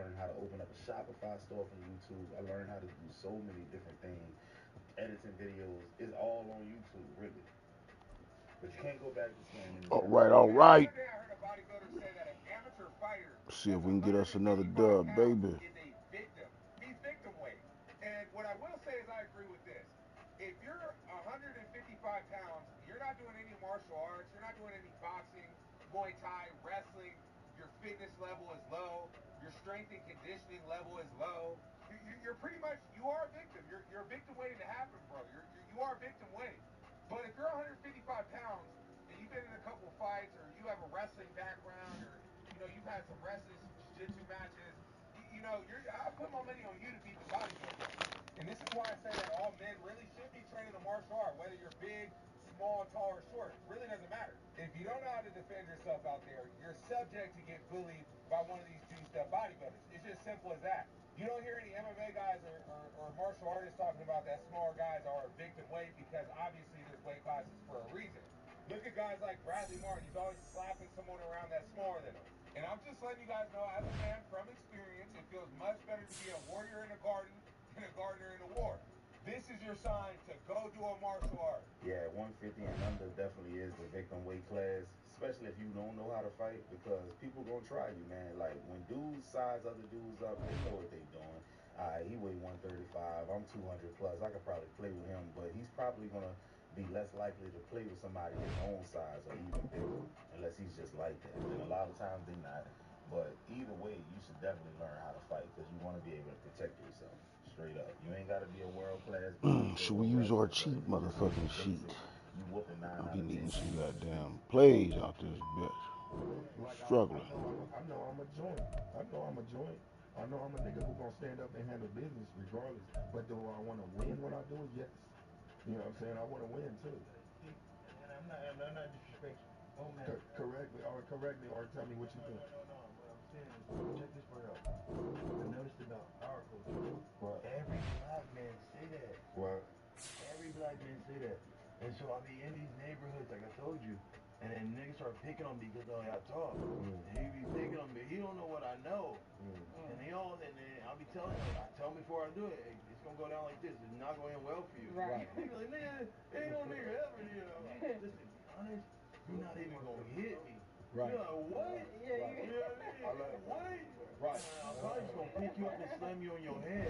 learned how to open up a Shopify store from YouTube. I learned how to do so many different things. Editing videos is all on YouTube, really. But you can't go back to scamming. All right, all right. See if we can get us another dub, baby. He's victim weight. And what I will say is I agree with this. If you're 155 pounds, you're not doing any martial arts, you're not doing any boxing, Muay Thai, wrestling, your fitness level is low, your strength and conditioning level is low. You're pretty much, you are a victim. You're a victim waiting to happen, bro. You are a victim waiting. But if you're 155 pounds and you've been in a couple fights, or you have a wrestling background, or you've had some wrestling, some jiu-jitsu matches, I put my money on you to beat the bodybuilder. And this is why I say that all men really should be training a martial art, whether you're big, small, tall, or short. It really doesn't matter. If you don't know how to defend yourself out there, you're subject to get bullied by one of these juiced-up bodybuilders. It's just simple as that. You don't hear any MMA guys or martial artists talking about that smaller guys are a victim weight, because obviously there's weight classes for a reason. Look at guys like Bradley Martin. He's always slapping someone around that's smaller than him. And I'm just letting you guys know, as a man from experience, it feels much better to be a warrior in a garden than a gardener in a war. This is your sign to go do a martial art. Yeah, 150 and under definitely is the victim weight class, especially if you don't know how to fight, because people gonna try you, man. Like, when dudes size other dudes up, they know what they doing. He weigh 135, I'm 200 plus. I could probably play with him, but he's probably gonna be less likely to play with somebody his own size or even bigger, unless he's just like that. And a lot of times they not. But either way, you should definitely learn how to fight, because you want to be able to protect yourself. Straight up. You ain't got to be a world-class. Should we use our cheat motherfucking sheet? You whooping 9 I'll out be of 10. needing some goddamn plays out this bitch. Struggling. I know I'm a joint. I know I'm a joint. I know I'm a nigga who gonna stand up and handle business regardless. But do I want to win what I do? Yes. You know what I'm saying? I want to win too. And I'm not disrespectful. Oh man. Correct me or tell me what you think. No. What I'm saying is, check this part out. I noticed about our culture. What? Every black man say that. What? Every black man say that. And so I be in these neighborhoods, like I told you, and then niggas start picking on me because I talk. He be picking on me. He don't know what I know. And then I'll be telling him, tell me before I do it. Hey, it's gonna go down like this. It's not going to end well for you. Right. He be like, nigga, ain't no nigga ever. Listen, be honest, you're not even gonna hit me. Right. You're like, what? Yeah, You know what I mean? What? Right. I'm probably just gonna pick you up and slam you on your head.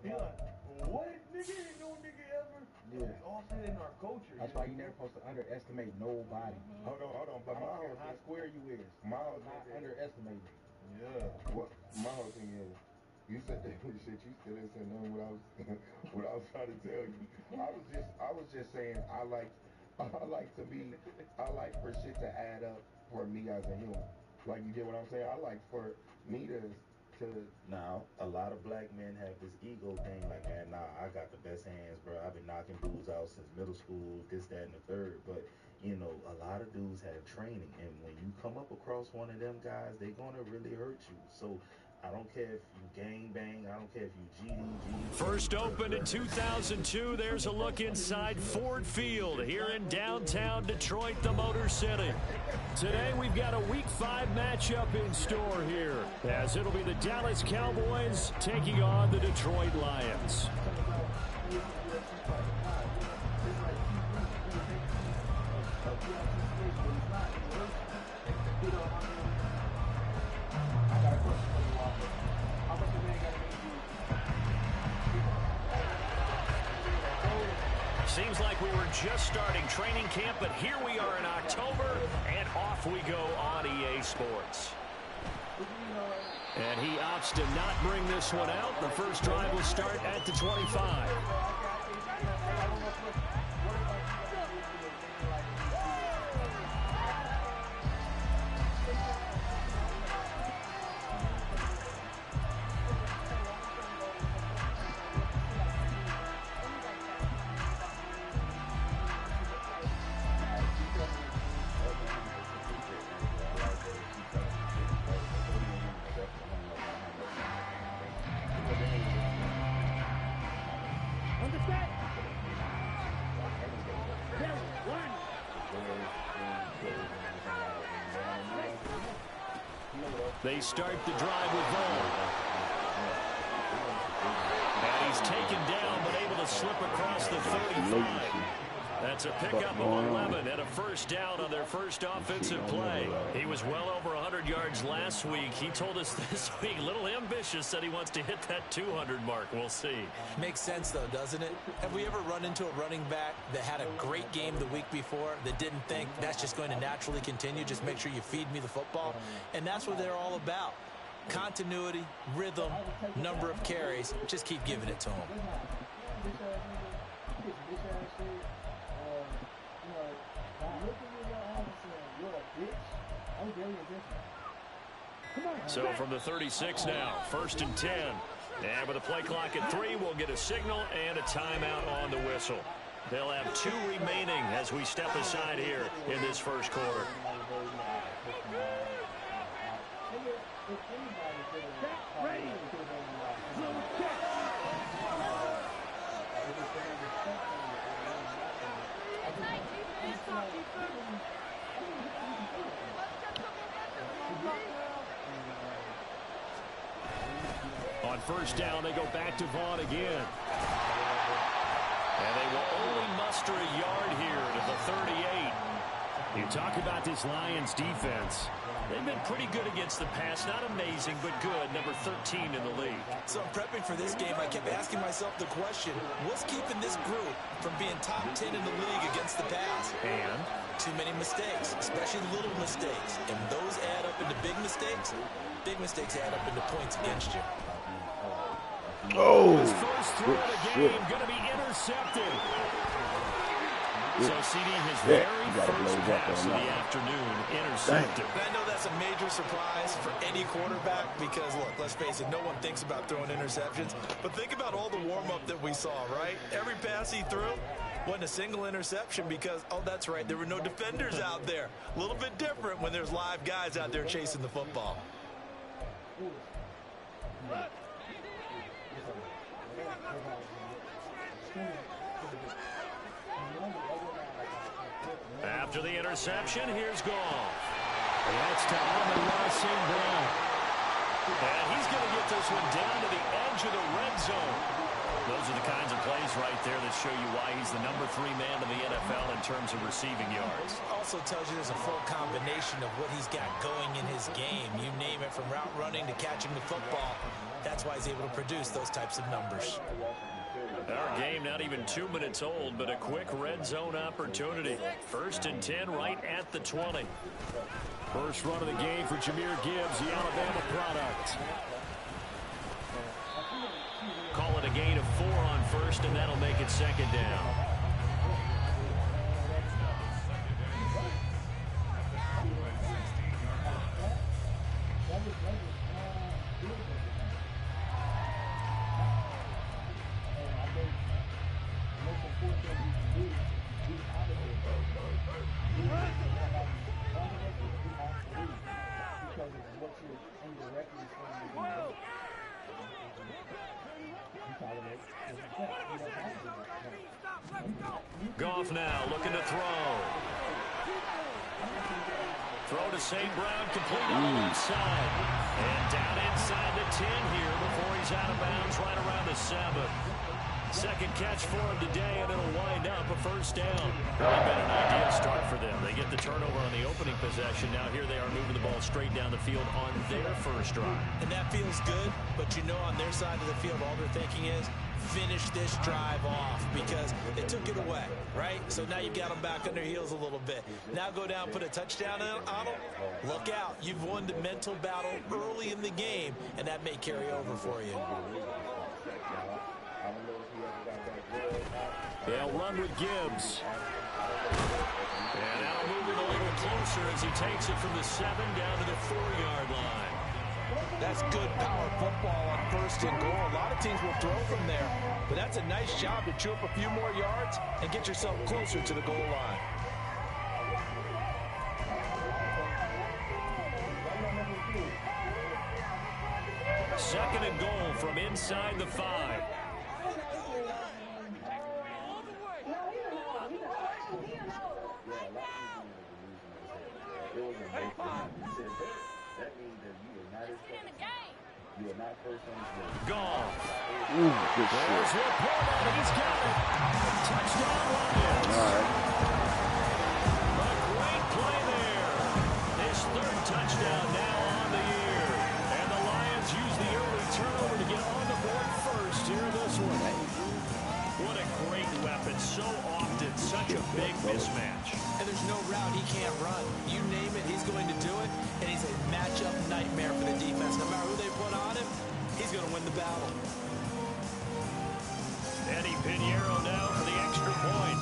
You're like, what? Nigga ain't no nigga ever. Yeah. It's all said in our culture. That's why you're never supposed to underestimate nobody. Hold on. But I my don't care whole how square you is. my whole Not underestimate me. Yeah. What my whole thing is, you said that shit. You still didn't say nothing. What I was trying to tell you. I was just saying I like for shit to add up for me as a human. Like, you get what I'm saying? I like for me to. Now, a lot of black men have this ego thing, like, man, nah, I got the best hands, bro. I've been knocking dudes out since middle school, this, that, and the third. But, a lot of dudes have training, and when you come up across one of them guys, they're gonna really hurt you. So I don't care if you gang bang, I don't care if you GD. First opened in 2002. There's a look inside Ford Field here in downtown Detroit, the Motor City. Today we've got a Week 5 matchup in store here, as it'll be the Dallas Cowboys taking on the Detroit Lions. Seems like we were just starting training camp, but here we are in October, and off we go on EA Sports. And he opts to not bring this one out. The first drive will start at the 25. They start the drive with Vaughn. 45. That's a pickup of 11 and a first down on their first offensive play. He was well over 100 yards last week. He told us this week, a little ambitious, said he wants to hit that 200 mark. We'll see. Makes sense, though, doesn't it? Have we ever run into a running back that had a great game the week before that didn't think that's just going to naturally continue? Just make sure you feed me the football. And that's what they're all about. Continuity, rhythm, number of carries. Just keep giving it to them. So from the 36 now, 1st and 10. And with a play clock at 3, we'll get a signal and a timeout on the whistle. They'll have 2 remaining as we step aside here in this first quarter. On first down, they go back to Vaughn again. And they will only muster a yard here to the 38. You talk about this Lions defense. They've been pretty good against the pass. Not amazing, but good. Number 13 in the league. So I'm prepping for this game. I kept asking myself the question, what's keeping this group from being top 10 in the league against the pass? And? Too many mistakes, especially little mistakes. And those add up into big mistakes. Big mistakes add up into points against you. Oh, his first throw of the game going to be intercepted. So CD, his very first pass of the afternoon, intercepted. And I know that's a major surprise for any quarterback because, look, let's face it, no one thinks about throwing interceptions. But think about all the warm-up that we saw, right? Every pass he threw wasn't a single interception because, oh, that's right, there were no defenders out there. A little bit different when there's live guys out there chasing the football. After the interception, here's Goff. That's to Amon-Ra St. Brown. And he's going to get this one down to the edge of the red zone. Those are the kinds of plays right there that show you why he's the number 3 man in the NFL in terms of receiving yards. Also tells you there's a full combination of what he's got going in his game. You name it, from route running to catching the football. That's why he's able to produce those types of numbers. Our game not even 2 minutes old, but a quick red zone opportunity. 1st and 10 right at the 20. First run of the game for Jahmyr Gibbs, the Alabama product. Call it a gain of 4 on first, and that'll make it 2nd down. Goff now looking to throw. Throw to St. Brown, complete on the left side. And down inside the 10 here before he's out of bounds right around the 7. Second catch for him today, and it'll wind up a first down. Really been an ideal start for them. They get the turnover on the opening possession. Now here they are moving the ball straight down the field on their first drive. And that feels good, but you know on their side of the field, all they're thinking is, finish this drive off because they took it away, right? So now you've got them back on their heels a little bit. Now go down, put a touchdown on them. Look out. You've won the mental battle early in the game, and that may carry over for you. They'll run with Gibbs. And now moving a little closer as he takes it from the 7 down to the 4-yard line. That's good power football on 1st and goal. A lot of teams will throw from there, but that's a nice job to chew up a few more yards and get yourself closer to the goal line. Second and goal from inside the 5. You are not first on the field. Gone. Ooh, good There's shit. Laporta. He's got it. Touchdown Lions. All right. A great play there. His third touchdown now on the year. And the Lions use the early turnover to get on the board first here this one. What a great weapon. So often such a big mismatch. And there's no route he can't run. You name it, he's going to do it. And he's a matchup nightmare for the defense. No matter who they put on him, he's going to win the battle. Eddie Pinheiro now for the extra point.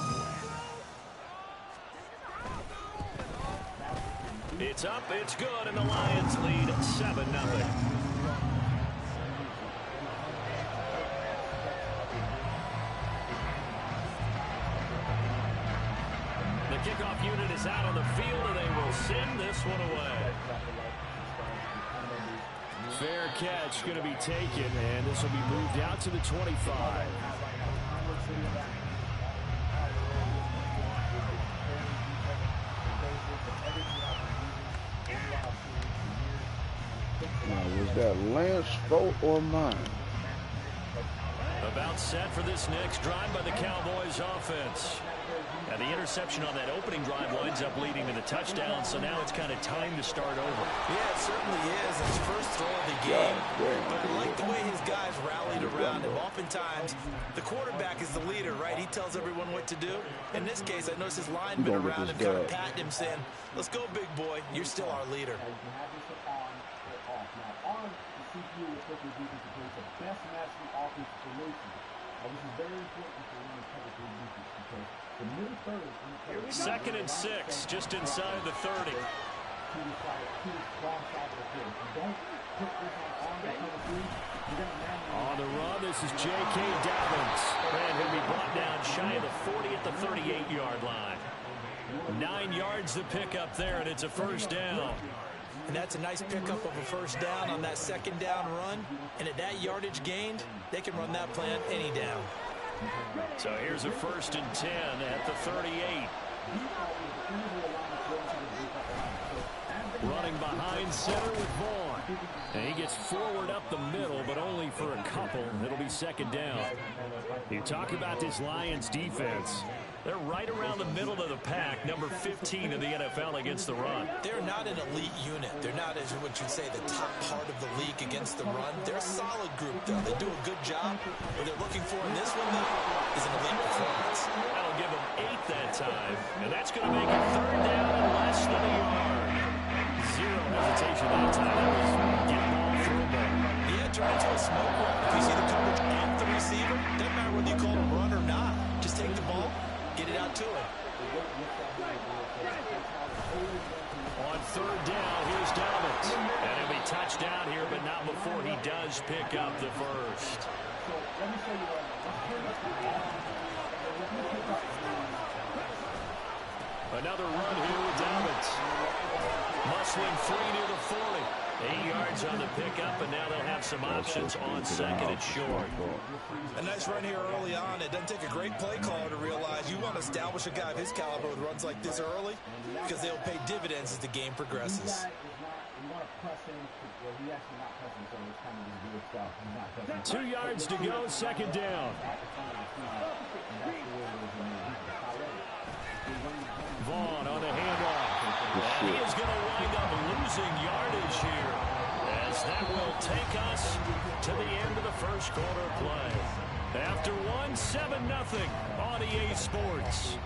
It's up, it's good, and the Lions lead 7-0. The kickoff unit is out on the field, and they will send this one away. Fair catch going to be taken, and this will be moved out to the 25. Now, was that Lance fault or mine? About set for this next drive by the Cowboys offense. Now the interception on that opening drive winds up leading to the touchdown, so now it's kind of time to start over. Yeah, it certainly is. His first throw of the game. But I like the way his guys rallied around him. Oftentimes, the quarterback is the leader, right? He tells everyone what to do. In this case, I noticed his linemen around him kind of patting him, saying, let's go, big boy. You're still our leader. Second and 6, just inside the 30. On the run, this is J.K. Dobbins. And he'll be brought down shy of the 40 at the 38-yard line. 9 yards to pick up there, and it's a first down. And that's a nice pickup of a first down on that second down run. And at that yardage gained, they can run that play on any down. So here's a first and 10 at the 38. Running behind center with Vaughn. And he gets forward up the middle, but only for a couple. It'll be second down. You talk about this Lions defense. They're right around the middle of the pack, number 15 in the NFL against the run. They're not an elite unit. They're not, as what you'd say, the top part of the league against the run. They're a solid group, though. They do a good job. What they're looking for in this one, though, is an elite performance. That'll give them 8 that time, and that's going to make it third down and less than a yard. Zero hesitation that time. That was get ball through ball. Yeah, turn into a smoke run. If you see the coverage off the receiver, doesn't matter whether you call it a run or not. Just take the ball, get it out to him. On third down, here's Dobbins. And he'll be touched down here, but not before he does pick up the first. Another run here with Dobbins. Musling free near the 40. 8 yards on the pickup, and now they'll have some options on second and short. A nice run here early on. It doesn't take a great play caller to realize you want to establish a guy of his caliber with runs like this early because they'll pay dividends as the game progresses. 2 yards to go, second down. Vaughn on the handoff. And he is going to wind up losing yardage here, as that will take us to the end of the first quarter play. After 7-0 on EA Sports.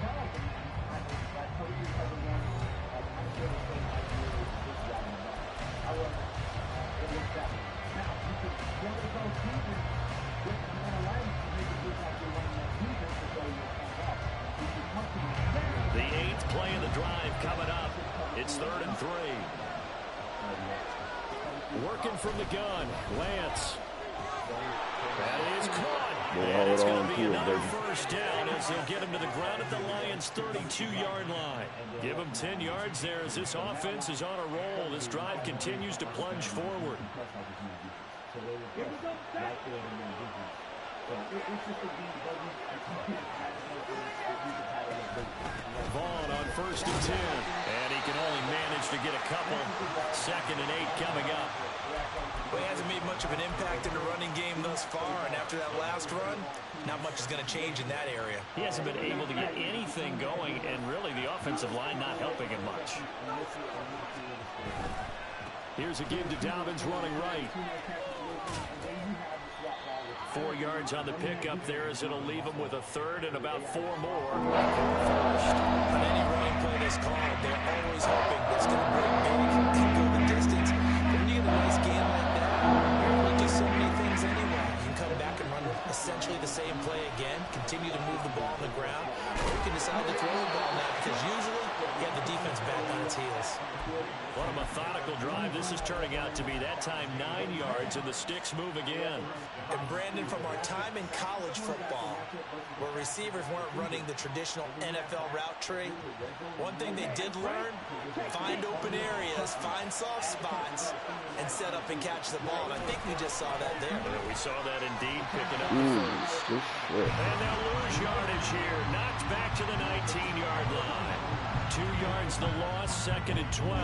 The 8th play of the drive coming up. It's 3rd and 3. Working from the gun, Lance. That is caught. And it's going to be another first down as they'll get him to the ground at the Lions' 32-yard line. Give him 10 yards there as this offense is on a roll. This drive continues to plunge forward. Vaughn on 1st and 10. And he can only manage to get a couple. 2nd and 8 coming up. Well, he hasn't made much of an impact in the running game thus far, and after that last run, not much is going to change in that area. He hasn't been able to get anything going, and really the offensive line not helping him much. Here's a give to Dobbins running right. 4 yards on the pickup there as it'll leave him with a third and about 4 more. First. On any running play that's called, they're always hoping it's going to break big and go the distance. But when you get a nice game like that, you're able to do so many things anyway. You can come back and run essentially the same play again, continue to move the ball on the ground, or you can decide to throw the ball now because usually you have the defense back on its heels. What a methodical drive this is turning out to be. That time 9 yards, and the sticks move again. And Brandon, from our time in college football, where receivers weren't running the traditional NFL route tree, one thing they did learn, find open areas, find soft spots, and set up and catch the ball. And I think we just saw that there. Yeah, we saw that indeed, picking up the first. And they'll lose yardage here. Knocked back to the 19-yard line. 2 yards the loss, 2nd and 12.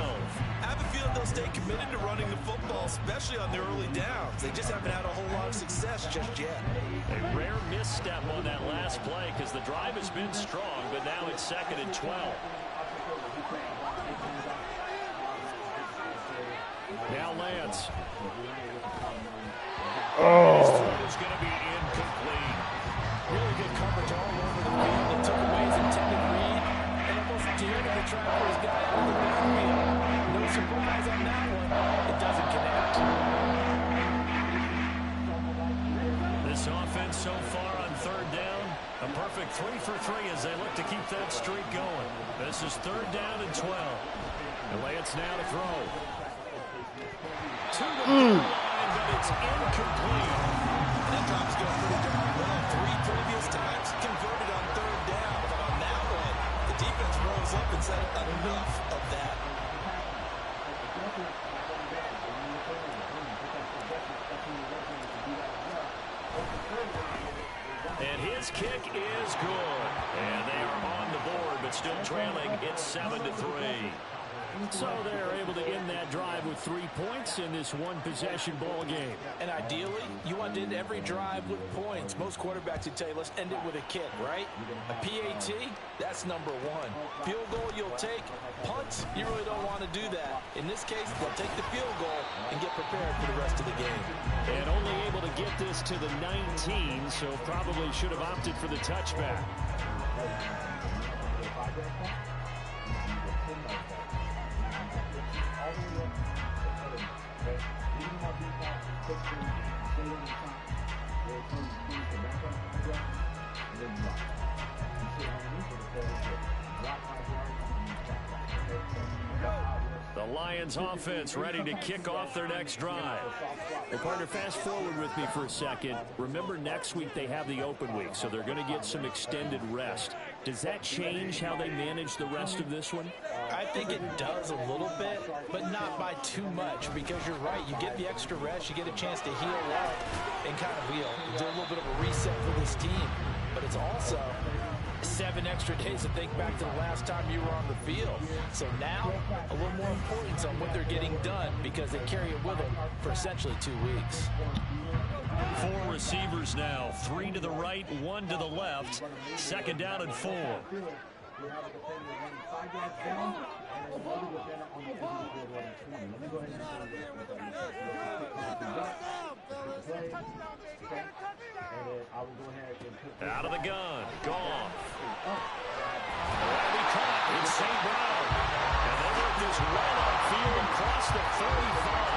I have a feeling they'll stay committed to running the football, especially on their early downs. They just haven't had a whole lot of success just yet. A rare misstep on that last play because the drive has been strong, but now it's 2nd and 12. Now Lance. His throw is going to be incomplete. Really good coverage all over the field. It took away his intended read and almost dared to try for his guy out of the backfield. No surprise on that one. It doesn't connect. This offense so far on 3rd down, a perfect 3 for 3 as they look to keep that streak going. This is 3rd down and 12. And Lance now to throw. To the goal line, but it's incomplete. And that drop's going pretty darn well. 3 previous times converted on 3rd down. But on that one, the defense rose up and said enough of that. And his kick is good. And they are on the board, but still trailing. It's 7-3. So they're able to end that drive with 3 points in this one-possession ball game. And ideally, you want to end every drive with points. Most quarterbacks would tell you, let's end it with a kick, right? A PAT, that's number 1. Field goal you'll take. Punts, you really don't want to do that. In this case, they'll take the field goal and get prepared for the rest of the game. And only able to get this to the 19, so probably should have opted for the touchback. The Lions offense ready to kick off their next drive. Well, partner, fast forward with me for a second. Remember, next week they have the open week, so they're going to get some extended rest. Does that change how they manage the rest of this one? I think it does a little bit, but not by too much, because you're right. You get the extra rest, you get a chance to heal up and kind of do a little bit of a reset for this team. But it's also 7 extra days to think back to the last time you were on the field. So now, a little more importance on what they're getting done because they carry it with them for essentially 2 weeks. 4 receivers now, 3 to the right, 1 to the left. 2nd down and 4. Out of the gun, gone. Heavy cut, it's St. Brown. And they work this right upfield and cross the 45.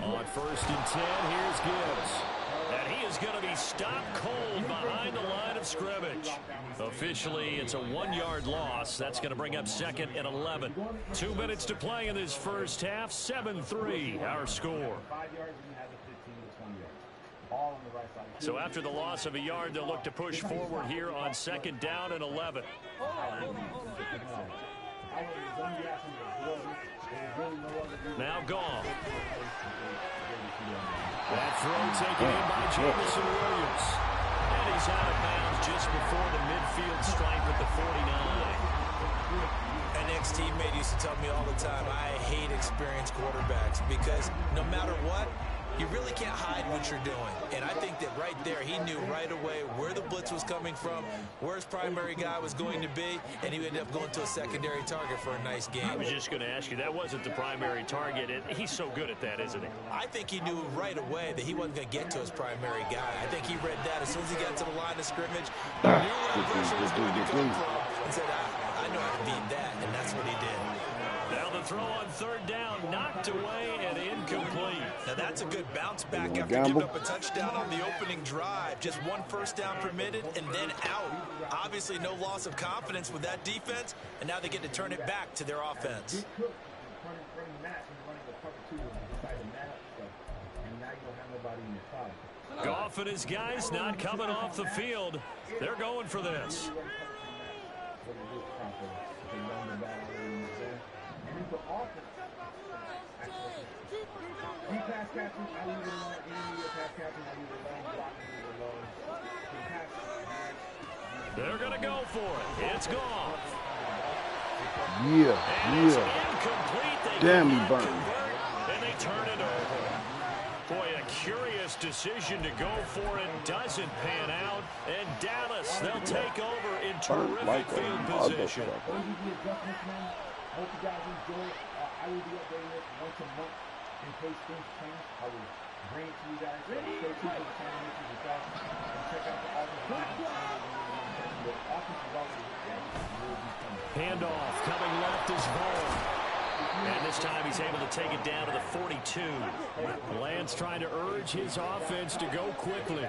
On 1st and 10, here's Gibbs. And he is going to be stopped cold behind the line of scrimmage. Officially, it's a 1-yard loss. That's going to bring up 2nd and 11. 2 minutes to play in this first half. 7-3, our score. So after the loss of a yard, they'll look to push forward here on 2nd down and 11. Now gone. That throw taken in by Jamison Williams. And he's out of bounds just before the midfield stripe at the 49. An ex-teammate used to tell me all the time, I hate experienced quarterbacks because no matter what, you really can't hide what you're doing. And I think that right there, he knew right away where the blitz was coming from, where his primary guy was going to be, and he ended up going to a secondary target for a nice game. I was just going to ask you, that wasn't the primary target, and he's so good at that, isn't he? I think he knew right away that he wasn't going to get to his primary guy. I think he read that as soon as he got to the line of scrimmage, he knew where the pressure was going to come from, and said, I know how to beat that, and that's what he did. Now the throw on third down, knocked away and incomplete. Now that's a good bounce back after giving up a touchdown on the opening drive. Just one first down permitted and then out. Obviously no loss of confidence with that defense, and now they get to turn it back to their offense. Goff and his guys not coming off the field. They're going for this. They're going to go for it. It's gone. Yeah. Damn, he burnt. And they turn it over. Boy, a curious decision to go for it doesn't pan out. And Dallas, they'll take over in terrific field position. Hope you guys enjoy it. I will be updating this once a month in case things change. I will bring it to you guys. So stay tuned for the channel and check out the handoff coming left is Vaughn. And this time he's able to take it down to the 42. Lance trying to urge his offense to go quickly.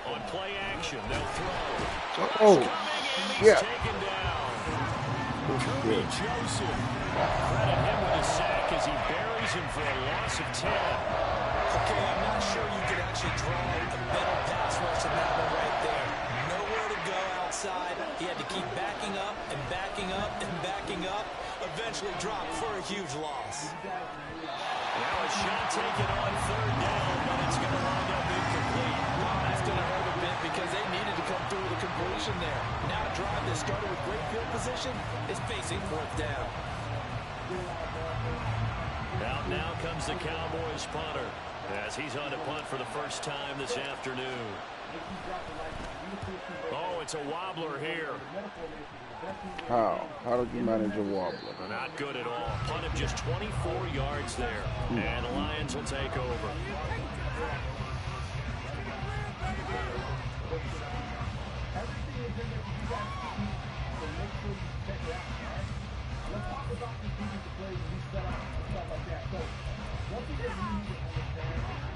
On play action, they'll throw. Oh, yeah. Taken down. Kirby Joseph. Credit him with a sack as he buries him for a loss of 10. Okay, I'm not sure you could actually draw a better pass rush than that one right there. Nowhere to go outside. He had to keep backing up and backing up and backing up. Eventually dropped for a huge loss. Now a shot taken on third down, but it's going to wind up incomplete. That's going to hurt a bit because they needed to come through with a completion there. Now a drive that started with great field position is facing fourth down. Out now comes the Cowboys punter as he's on to punt for the first time this afternoon. Oh, it's a wobbler here. How did you manage a wobbler? Not good at all. Punt of just 24 yards there. And the Lions will take over.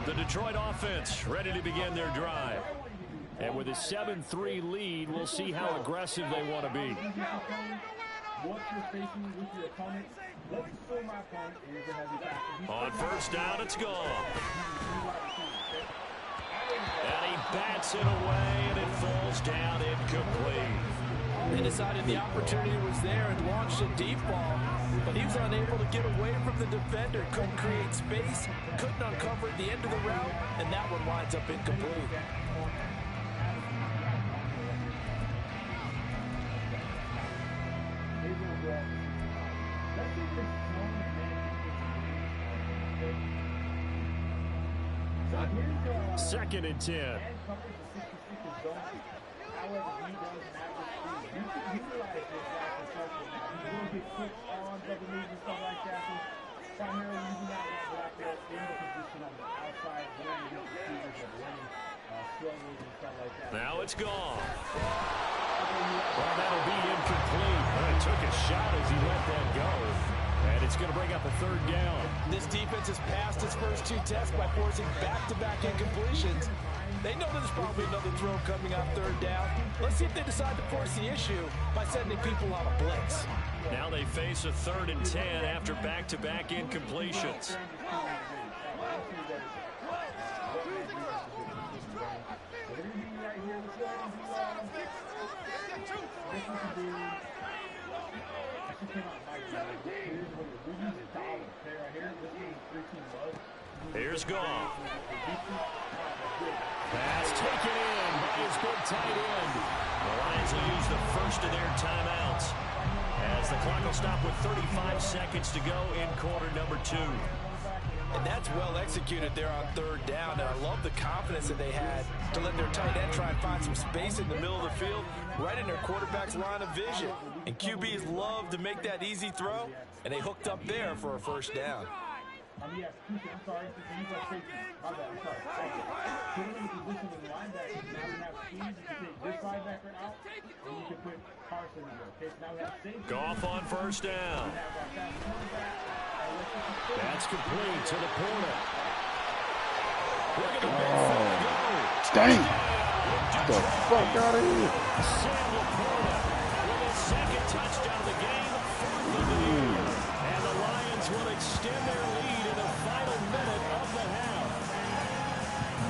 The Detroit offense ready to begin their drive. And with a 7-3 lead, we'll see how aggressive they want to be. On first down, it's gone. And he bats it away, and it falls down incomplete. They decided the opportunity was there and launched a deep ball, but he was unable to get away from the defender, couldn't create space, couldn't uncover the end of the route, and that one winds up incomplete. Second and 10. Now it's gone. Well, that'll be incomplete. Well, he took a shot as he let that go. And it's going to bring up a third down. This defense has passed its first two tests by forcing back-to-back incompletions. They know there's probably another throw coming on third down. Let's see if they decide to force the issue by sending people on a blitz. Now they face a 3rd and 10 after back-to-back incompletions. Here's Goff. Pass taken in by his big tight end. The Lions will use the first of their timeouts as the clock will stop with 35 seconds to go in quarter number 2. And that's well executed there on third down. And I love the confidence that they had to let their tight end try and find some space in the middle of the field, right in their quarterback's line of vision. And QBs love to make that easy throw, and they hooked up there for a first down. I'm sorry. He's like safety. My bad. I'm sorry. Put him in the position of the linebacker. Now we have speed. You can take this linebacker out, and you can put Carson in there. Okay, so now we have safety. Goff on first down. That's complete to the corner. Look at the big fella go. Dang. Get the fuck out of here. Sam Laporta with his second touchdown of the game. And the Lions will extend their lead in the final minute of the half.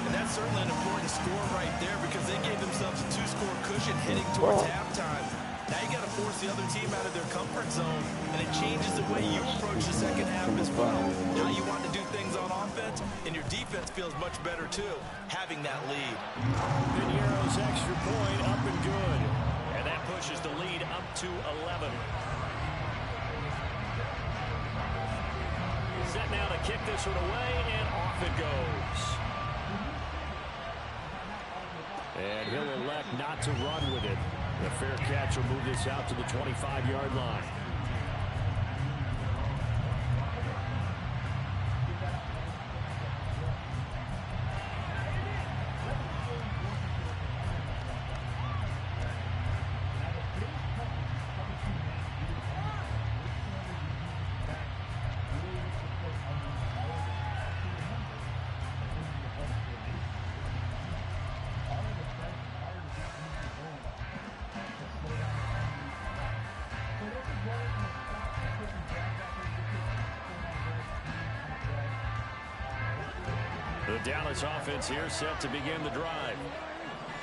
And that's certainly an important score right there because they gave themselves a 2-score cushion heading towards halftime. Now you got to force the other team out of their comfort zone, and it changes the way you approach the second half as well. Now you want to do things on offense, and your defense feels much better too, having that lead. Piñeiro's extra point up and good. And that pushes the lead up to 11. Set now to kick this one away, and off it goes. And he'll elect not to run with it. The fair catch will move this out to the 25-yard line. The Dallas offense here set to begin the drive.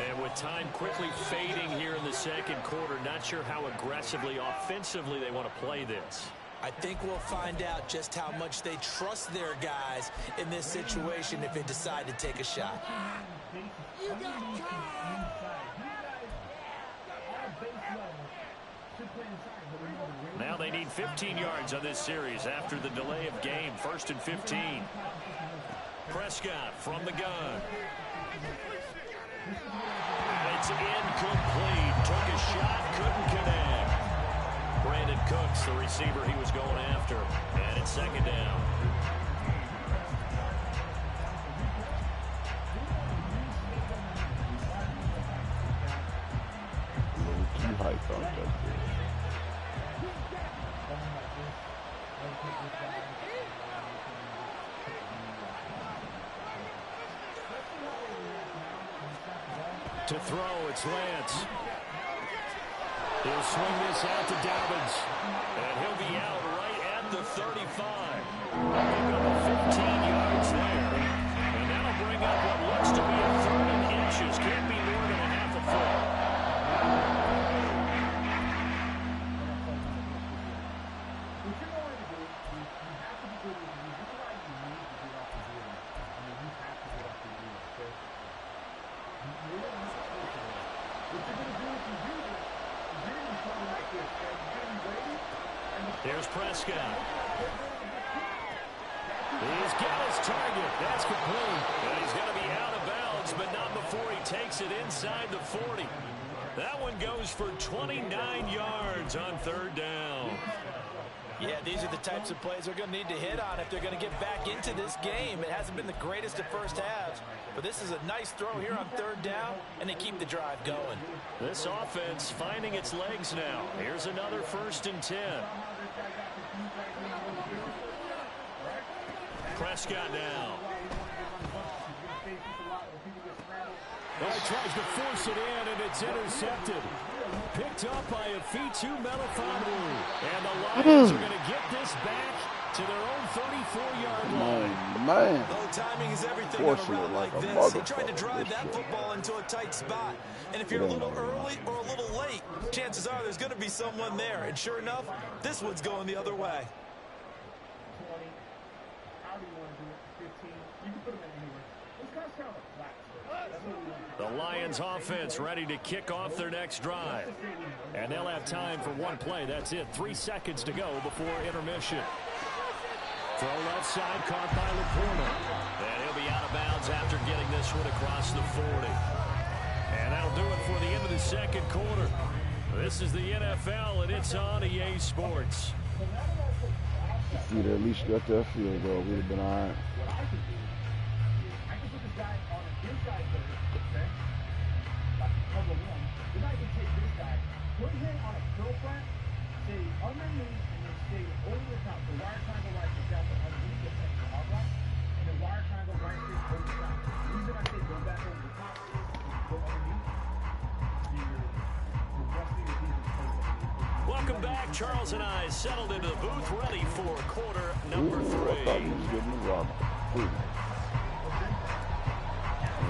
And with time quickly fading here in the second quarter, not sure how aggressively, offensively they want to play this. I think we'll find out just how much they trust their guys in this situation if they decide to take a shot. Now they need 15 yards on this series after the delay of game. 1st and 15. Prescott from the gun. It's incomplete. Took a shot, couldn't connect. Brandon Cooks, the receiver he was going after. And it's second down. A little too hyped on that. To throw, it's Lance. He'll swing this out to Dobbins. And he'll be out right at the 35. Pick up 15 yards there. And that'll bring up what looks to be a 3rd and inches. Can't be more than a half a foot. Here's Prescott. He's got his target. That's complete. And he's going to be out of bounds, but not before he takes it inside the 40. That one goes for 29 yards on 3rd down. Yeah, these are the types of plays they're going to need to hit on if they're going to get back into this game. It hasn't been the greatest of first halves, but this is a nice throw here on 3rd down, and they keep the drive going. This offense finding its legs now. Here's another 1st and 10. Prescott now. Well, he tries to force it in, and it's intercepted. Picked up by Afitu Melifonwu. And the Lions are going to get this back to their own 34-yard line. Man. Low timing is everything on a route like this. He tried to drive that football into a tight spot. And if you're a little early or a little late, chances are there's going to be someone there. And sure enough, this one's going the other way. The Lions offense ready to kick off their next drive. And they'll have time for one play. That's it. 3 seconds to go before intermission. Throw left side, caught by Laporta. And he'll be out of bounds after getting this one across the 40. And that'll do it for the end of the second quarter. This is the NFL, and it's on EA Sports. If you'd at least got that field goal, we'd have been all right. Put him on a curl flat, stay underneath, and then stay over the top. The wire triangle right is down to underneath the hard block, and the wire triangle right is over the top. The reason I say go back over the top is go underneath. Welcome back. Charles and I settled into the booth, ready for quarter number 3. I thought he was getting the rock.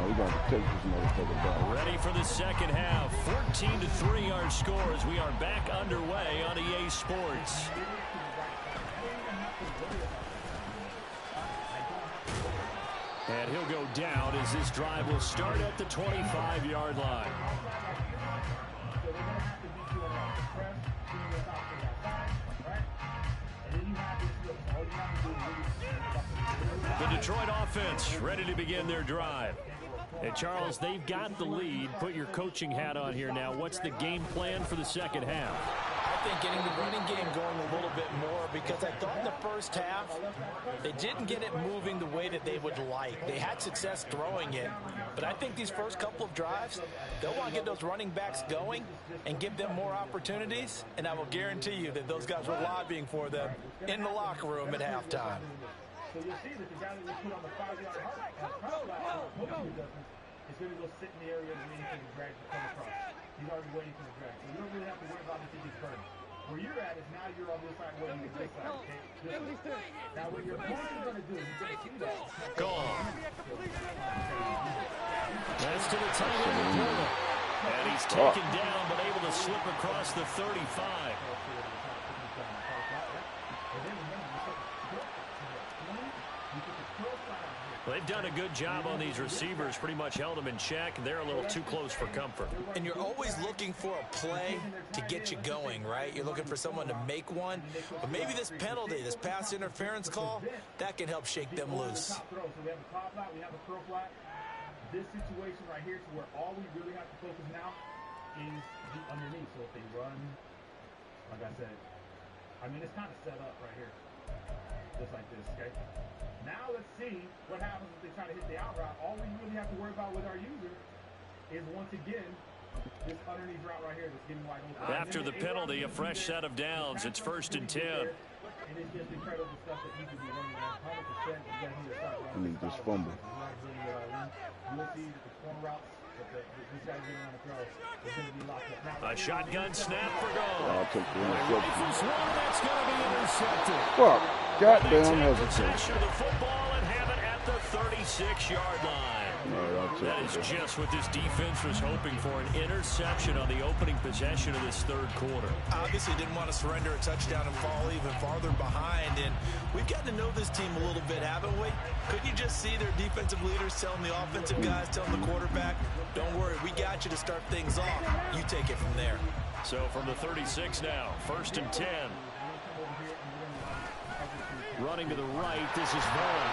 We're going to take this motherfucker back. Ready for the second half. 14-3 our score as we are back underway on EA Sports. And he'll go down as this drive will start at the 25-yard line. The Detroit offense ready to begin their drive. And Charles, they've got the lead. Put your coaching hat on here now. What's the game plan for the second half? I think getting the running game going a little bit more, because I thought in the first half they didn't get it moving the way that they would like. They had success throwing it, but I think these first couple of drives, they'll want to get those running backs going and give them more opportunities, and I will guarantee you that those guys were lobbying for them in the locker room at halftime. So you'll see that the guy that we put on the 5-yard is going to go sit in the area waiting for the drag to come across. He's already waiting for the drag. So you don't really have to worry about if he gets burned. Where you're at is now you're on this side waiting for this side. Okay? Now what your opponent is going to do is he's going to see that. Gone. That's to the tight end. And he's taken down but able to slip across the 35. Well, they've done a good job on these receivers, pretty much held them in check. They're a little too close for comfort. And you're always looking for a play to get you going, right? You're looking for someone to make one. But maybe this penalty, this pass interference call, that can help shake them loose. So we have a top flat, we have a curl flat. This situation right here is where all we really have to focus now is the underneath. So if they run, like I said, I mean, it's kind of set up right here. Just like this, okay? Now let's see what happens if they try to hit the out route. All we really have to worry about with our user is, once again, this underneath route right here that's getting wide open. After the penalty, a fresh set of downs. It's 1st and 10. And it's just incredible stuff that he can be running at 100%. I need this fumble. You'll see that the corner routes that this guy's getting on the throw is going to be locked up. Now, A shotgun snap for goal. I'll take the interception. Rifles one, that's going to be intercepted. Fuck. Goddamn They take hesitation. possession of the football and have it at the 36-yard line. That is just what this defense was hoping for, an interception on the opening possession of this third quarter. Obviously didn't want to surrender a touchdown and fall even farther behind, and we've gotten to know this team a little bit, haven't we? Couldn't you just see their defensive leaders telling the offensive guys, telling the quarterback, don't worry, we got you to start things off. You take it from there. So from the 36 now, 1st and 10. Running to the right, this is Vaughn.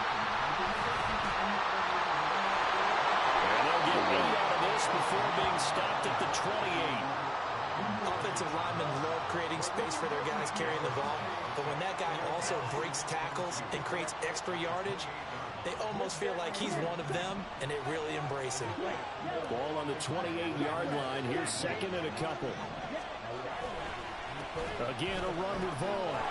And they'll get 8 out of this before being stopped at the 28. Offensive linemen love creating space for their guys carrying the ball, but when that guy also breaks tackles and creates extra yardage, they almost feel like he's one of them, and they really embrace him. Ball on the 28-yard line. Here's 2nd and a couple. Again, a run with Vaughn.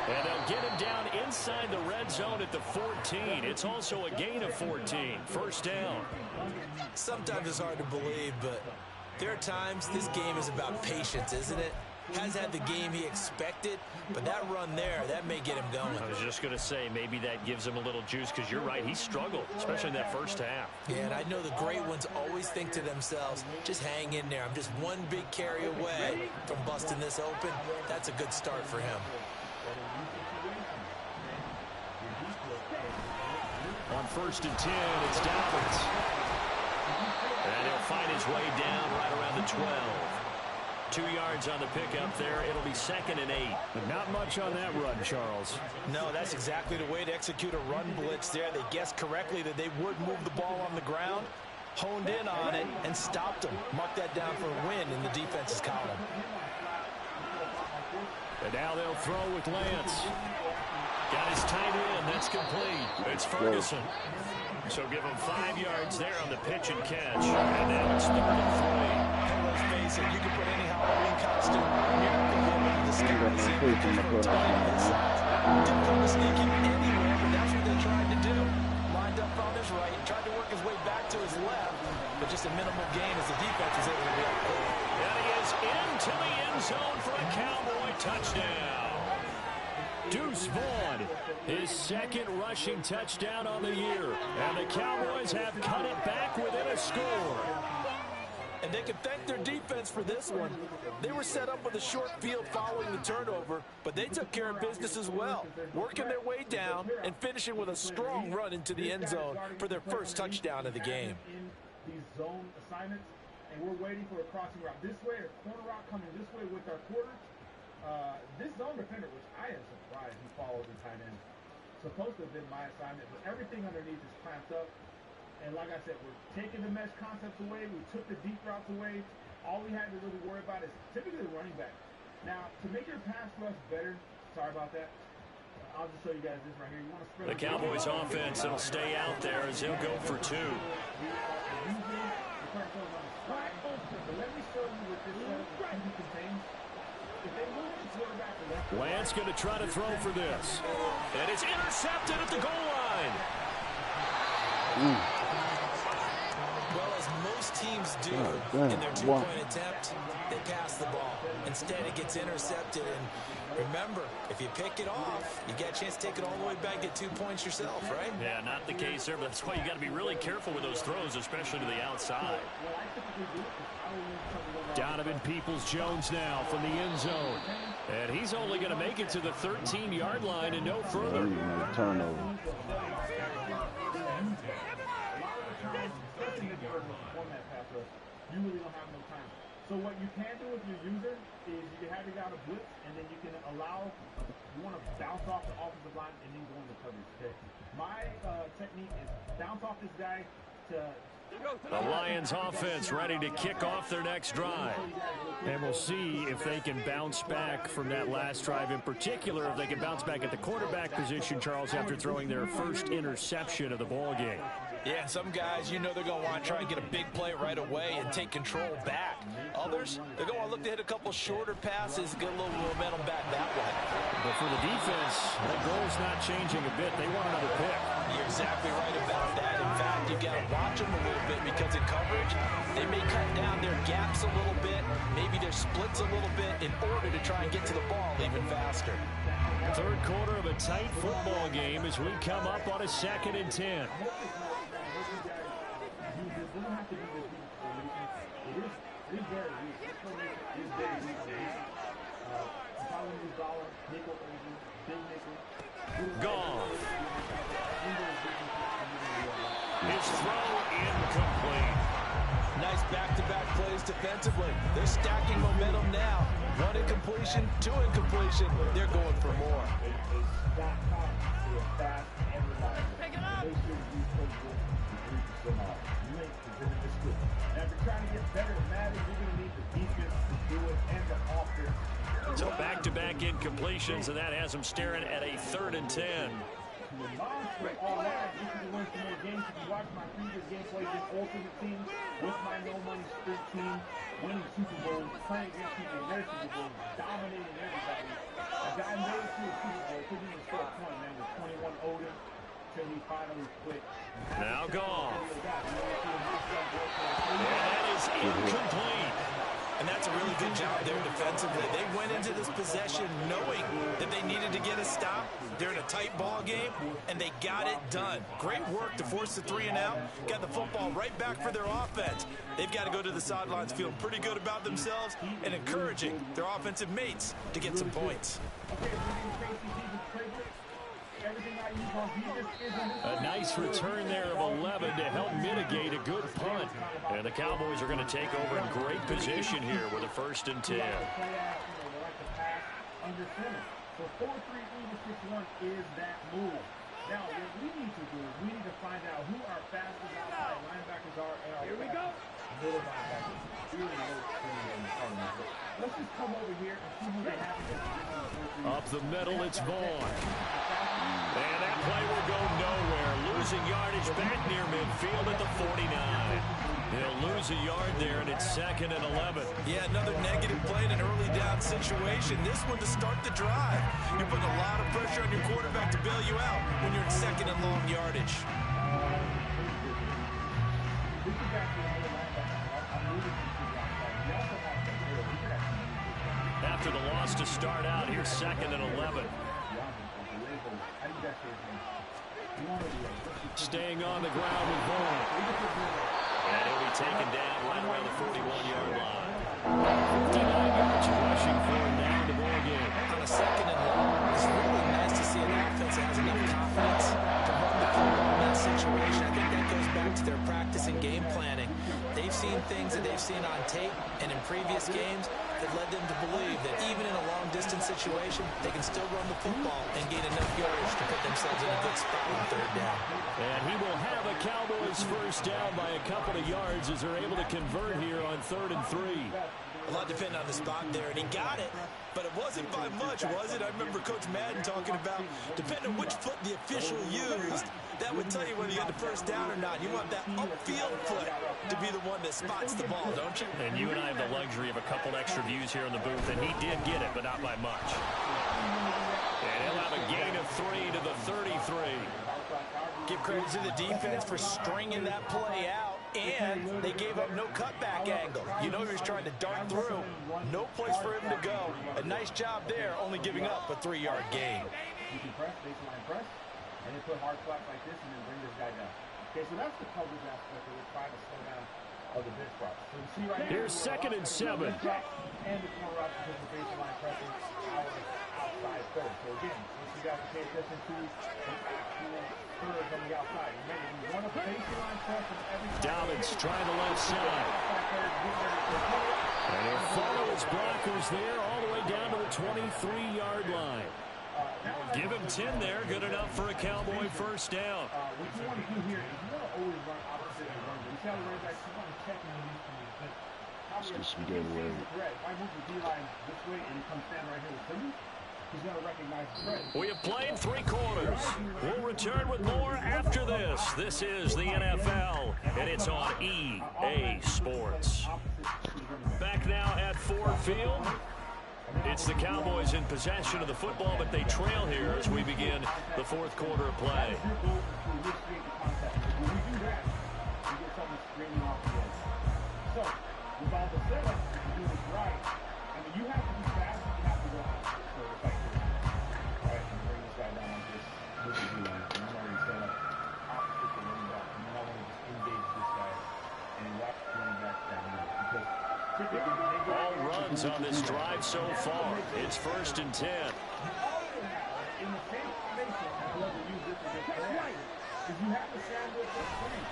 And they'll get him down inside the red zone at the 14. It's also a gain of 14. 1st down. Sometimes it's hard to believe, but there are times this game is about patience, isn't it? Has had the game he expected, but that run there, that may get him going. I was just going to say, maybe that gives him a little juice, because you're right, he struggled, especially in that first half. Yeah, and I know the great ones always think to themselves, just hang in there. I'm just one big carry away from busting this open. That's a good start for him. 1st and 10. It's Dobbins. And he'll find his way down right around the 12. 2 yards on the pickup there. It'll be 2nd and 8. But not much on that run, Charles. No, that's exactly the way to execute a run blitz there. They guessed correctly that they would move the ball on the ground, honed in on it, and stopped them. Mark that down for a win in the defense's column. And now they'll throw with Lance. Got his tight end. That's complete. It's Ferguson. So give him 5 yards there on the pitch and catch. And now it's 3rd and 3. And let's face it, you can put any Halloween costume, miracle woman in the skies in for a time this size. Difficult to sneak him anywhere, but that's what they tried to do. Lined up on his right, tried to work his way back to his left, but just a minimal gain as the defense was able to be able to pull. And he is into the end zone for a Cowboy touchdown. Deuce Vaughn, his 2nd rushing touchdown on the year. And the Cowboys have cut it back within a score. And they can thank their defense for this one. They were set up with a short field following the turnover, but they took care of business as well, working their way down and finishing with a strong run into the end zone for their first touchdown of the game. In these zone assignments, and we're waiting for a crossing route this way, a corner route coming this way with our quarter. This zone defender, which I am surprised he followed the tight end, supposed to have been my assignment, but everything underneath is clamped up. And like I said, we're taking the mesh concepts away. We took the deep routes away. All we had to really worry about is typically the running back. Now, to make your pass rush better, sorry about that, I'll just show you guys this right here. You want to spread the Cowboys offense, it'll stay out there as he'll go for 2. But let me show you what this contains. Lance going to try to throw for this. And it's intercepted at the goal line. Well, as most teams do in their 2-point attempt, they pass the ball. Instead, it gets intercepted. And remember, if you pick it off, you get a chance to take it all the way back, get 2 points yourself, right? Yeah, not the case there, but that's why you got to be really careful with those throws, especially to the outside. Donovan Peoples-Jones now from the end zone. And he's only going to make it to the 13-yard line and no further. Turnover. You really don't have no time. So what you can do with your user is you can have your guy on a blitz, and then you can allow, you want to bounce off the offensive line and then go into coverage. Okay? My technique is bounce off this guy to... The Lions offense ready to kick off their next drive. And we'll see if they can bounce back from that last drive. In particular, if they can bounce back at the quarterback position, Charles, after throwing their first interception of the ballgame. Yeah, some guys, you know they're going to want to try and get a big play right away and take control back. Others, they're going to look to hit a couple shorter passes, get a little momentum back that way. But for the defense, that goal's not changing a bit. They want another pick. You're exactly right about that. In fact, you've got to watch them a little bit because in coverage, they may cut down their gaps a little bit, maybe their splits a little bit in order to try and get to the ball even faster. Third quarter of a tight football game as we come up on a 2nd and 10. Gone. His throw incomplete. Nice back-to-back plays defensively. They're stacking momentum now. 1 incompletion, 2 incompletion. They're going for more. Pick it up. Now, if you're trying to get better at Madden, you're going to need the defense to do it and the offense. So back-to-back incompletions, and that has him staring at a 3rd and 10. All that, you can win some more games. If you watch my previous gameplays in Ultimate Team with my no-money sprint team, winning Super Bowls, playing against people in their Super Bowls, dominating everybody. A guy made it to a Super Bowl, couldn't even score a point, man, with 21 older, till he finally quit. Now gone. And that is incomplete. And that's a really good job there defensively. They went into this possession knowing that they needed to get a stop. They're in a tight ball game, and they got it done. Great work to force the 3 and out. Got the football right back for their offense. They've got to go to the sidelines feeling pretty good about themselves and encouraging their offensive mates to get some points. Everything I A nice return there of 11 to help mitigate a good punt. And the Cowboys are going to take over in great position here with a 1st and 10. So 4-3 Eagle 6-1 is that move. Now, what we need to do is we need to find out who our fastest outside linebackers are and our middle linebackers. Let's just come over here and see who they have. Up the middle, it's Vaughn. And that play will go nowhere. Losing yardage back near midfield at the 49. He'll lose a yard there, and it's 2nd and 11. Yeah, another negative play in an early down situation. This one to start the drive. You're putting a lot of pressure on your quarterback to bail you out when you're in 2nd and long yardage. After the loss to start out, here's 2nd and 11. Staying on the ground with Vaughn. And he'll be taken down right around the 41-yard line. 59 yards rushing for him now in the ball game. On a 2nd and long, it's really nice to see an offense that has enough confidence to run the ball in that situation. I think that goes back to their practice and game planning. They've seen things that they've seen on tape and in previous games that led them to believe that even in a long-distance situation, they can still run the football and gain enough yardage to put themselves in a good spot on 3rd down. And he will have a Cowboys 1st down by a couple of yards as they're able to convert here on 3rd and 3. A lot depending on the spot there, and he got it, but it wasn't by much, was it? I remember Coach Madden talking about, depending on which foot the official used, that would tell you whether you had the 1st down or not. You want that upfield foot to be the one that spots the ball, don't you? And you and I have the luxury of a couple extra views here in the booth, and he did get it, but not by much. And he'll have a gain of 3 to the 33. Give credit to the defense for stringing that play out, and they gave up no cutback angle. You know he was trying to dart through. No place for him to go. A nice job there, only giving up a 3-yard gain. You can press, baseline press, and then put hard flats like this and then bring this guy down. Okay, so that's the coverage aspect that we're trying to slow down of the blitz route. So you see right here's 2nd and 7. And the corner route because the baseline pressing our outside third. So again, what you got to pay attention to the actual thirds on the outside. Remember, we want a baseline press from every side. Dallas trying the left side. And he'll follow his blockers there all the way down to the 23-yard line. Give him 10 there. Good enough for a Cowboy 1st down. What you want to do here is you want to always run opposite and run. You see how the running backs, you want to check in these things. But It's just spaghetti. if I move the D-line this way and he comes stand right here with Timmy, he's going to recognize the threat. We have played 3 quarters. We'll return with more after this. This is the NFL, and it's on EA Sports. Back now at Ford Field. It's the Cowboys in possession of the football, but they trail here as we begin the 4th quarter of play. So, with all the setup, if you do this right, I mean, you have to be fast, you have to go out. So it's like this. All right, I'm bring this guy down like this. This is you, and I'm already set up opposite the running back. And then I want to just engage this guy and watch the running back down here. Because typically, all runs on this drive so far. It's 1st and 10. in the same formation, I love to use this against the right, is you have the sandwich of three.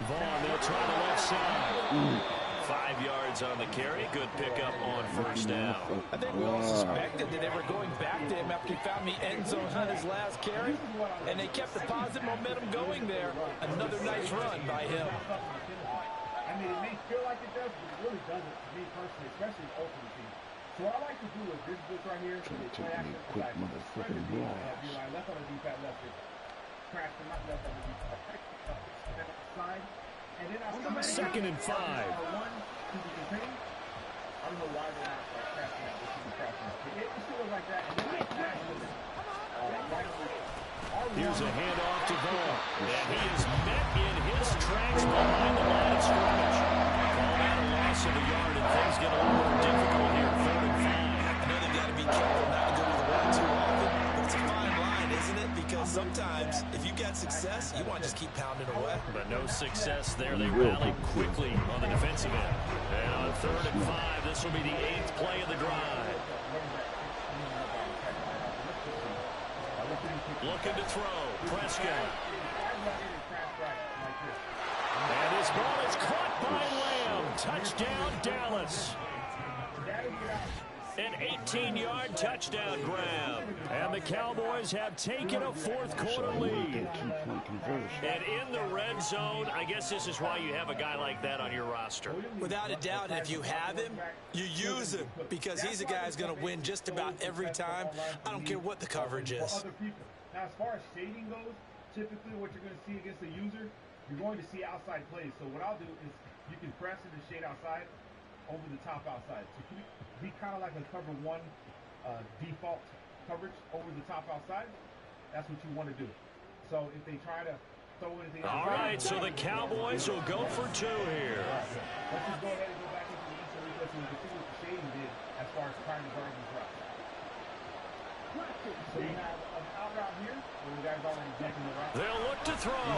Vaughn, they'll try the left side. 5 yards on the carry. Good pickup on 1st down. I think we all suspected that they were going back to him after he found the end zone on his last carry, and they kept the positive momentum going there. Another nice run by him. I mean, it may feel like it does, but it really doesn't to me personally, especially in ultimate team. So what I like to do is this blitz right here, play action quick motherfucking balls. left on the deep pad, left it. Crash them up, left on the deep pad. Side. And then I 2nd and 5. One to the contain. I don't know why they're not crashing out. They should be crashing out. It still like that, and then I crash with it. Here's a handoff to Vaughn. And he is met in his tracks behind the line of scrimmage. Call that a loss of a yard, and things get a little more difficult here. 3rd and 5. I know they've got to be careful not to go to the line too often, but it's a fine line, isn't it? Because sometimes, if you got success, you want to just keep pounding away. But no success there. They rallied quickly on the defensive end. And on 3rd and 5, this will be the 8th play of the drive. Looking to throw. Prescott. And his ball is caught by Lamb. Touchdown, Dallas. An 18-yard touchdown grab. And the Cowboys have taken a fourth-quarter lead. And in the red zone, I guess this is why you have a guy like that on your roster. Without a doubt, and if you have him, you use him because he's a guy who's going to win just about every time. I don't care what the coverage is. Now, as far as shading goes, typically what you're going to see against the user, you're going to see outside plays. So what I'll do is you can press it and shade outside over the top outside. So be kind of like a cover one default coverage over the top outside. That's what you want to do. So if they try to throw anything all right, so the Cowboys will go for two here. Let's just go ahead and go back into the instant replay so we can see what the shading did as far as trying to guard these routes. So you have an out route here, where the guy's already jumping the route. They'll look to throw.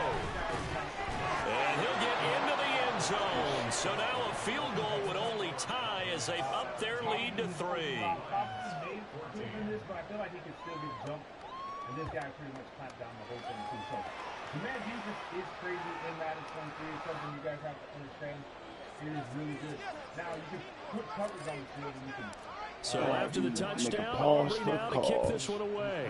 And he'll get into the end zone. So now a field goal would only tie as they've upped their lead to 3. But I feel like he could still get jumped. And this guy pretty much clamped down the whole thing too. So the man defense is crazy in Madden 23. It's something you guys have to understand. It is really good. Now you can put coverage on the field and you can. So after the touchdown, Aubrey now to kick this one away.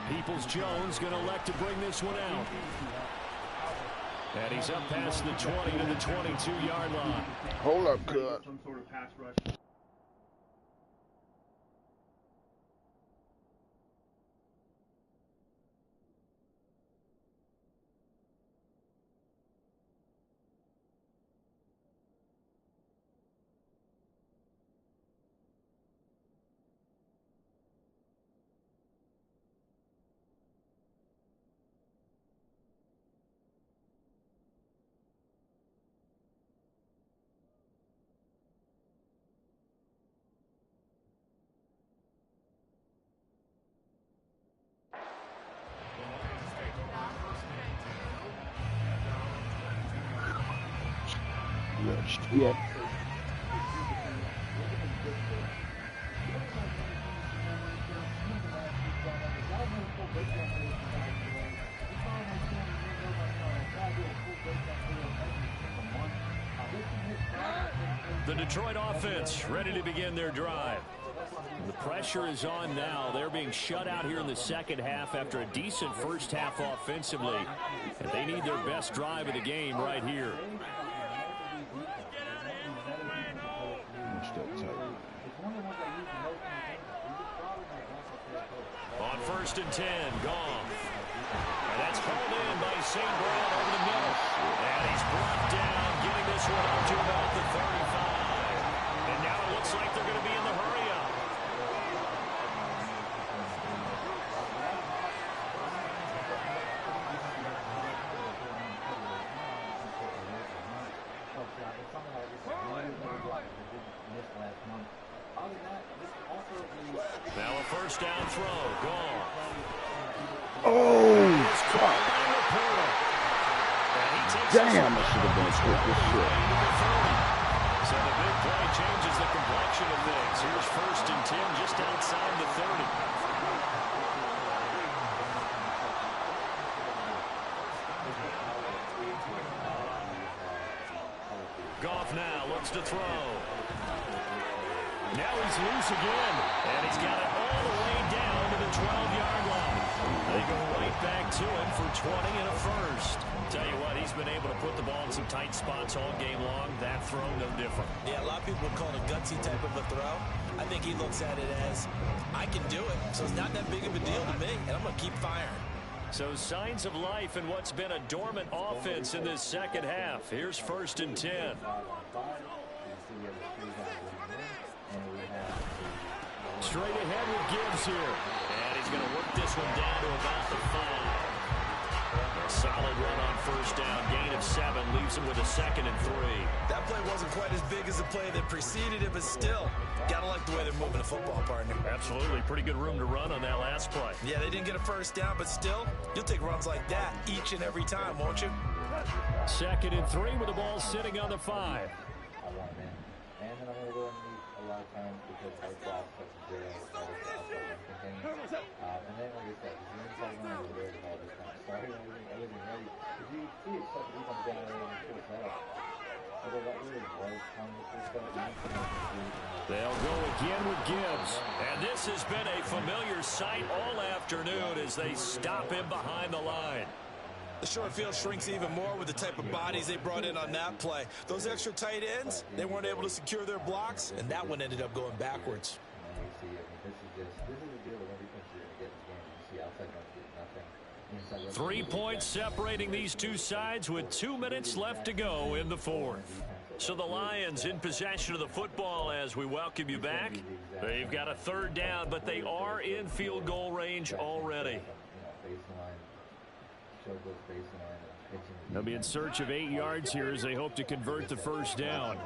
Peoples-Jones going to elect to bring this one out. And he's up past the 20 to the 22-yard line. Hold up, cut. Some sort of pass rush. Yeah. The Detroit offense ready to begin their drive. The pressure is on now. They're being shut out here in the second half after a decent first half offensively. And they need their best drive of the game right here. On 1st and 10, Goff. And that's hauled in by St. Brown over the middle. And he's brought down, getting this one up to about the 35. And now it looks like they're going to be in the hurry-up. Now a first down throw. Goff. Oh, God. Damn, I should have been quick this shit. So the big play changes the complexion of things. Here's 1st and 10 just outside the 30. Goff now looks to throw. Now he's loose again, and he's got it all the way down to the 12-yard line. They go right back to him for 20 and a first. Tell you what, he's been able to put the ball in some tight spots all game long. That throw, no different. Yeah, a lot of people would call it a gutsy type of a throw. I think he looks at it as, I can do it, so it's not that big of a deal to me, and I'm going to keep firing. So signs of life in what's been a dormant offense in this second half. Here's 1st and 10. Straight ahead with Gibbs here. And he's going to work this one down to about the 5. A solid run on 1st down. Gain of 7 leaves him with a 2nd and 3. That play wasn't quite as big as the play that preceded it, but still, got to like the way they're moving the football, partner. Absolutely. Pretty good room to run on that last play. Yeah, they didn't get a 1st down, but still, you'll take runs like that each and every time, won't you? 2nd and 3 with the ball sitting on the 5. I want him. And then I'm going to go and meet a lot of times because our class such a great and then, like I said, if you're inside one of the words and all this kind of stuff, I wasn't ready. If you see it, stuff that he's going to generate and pull that up. Although that really was kind of this stuff. They'll go again with Gibbs. And this has been a familiar sight all afternoon as they stop him behind the line. The short field shrinks even more with the type of bodies they brought in on that play. Those extra tight ends, they weren't able to secure their blocks, and that one ended up going backwards. This is the deal with every country you're going to get in the game. You see outside runs get nothing. 3 points separating these two sides with 2 minutes left to go in the fourth. So the Lions in possession of the football as we welcome you back. They've got a third down, but they are in field goal range already. They'll be in search of 8 yards here as they hope to convert the first down.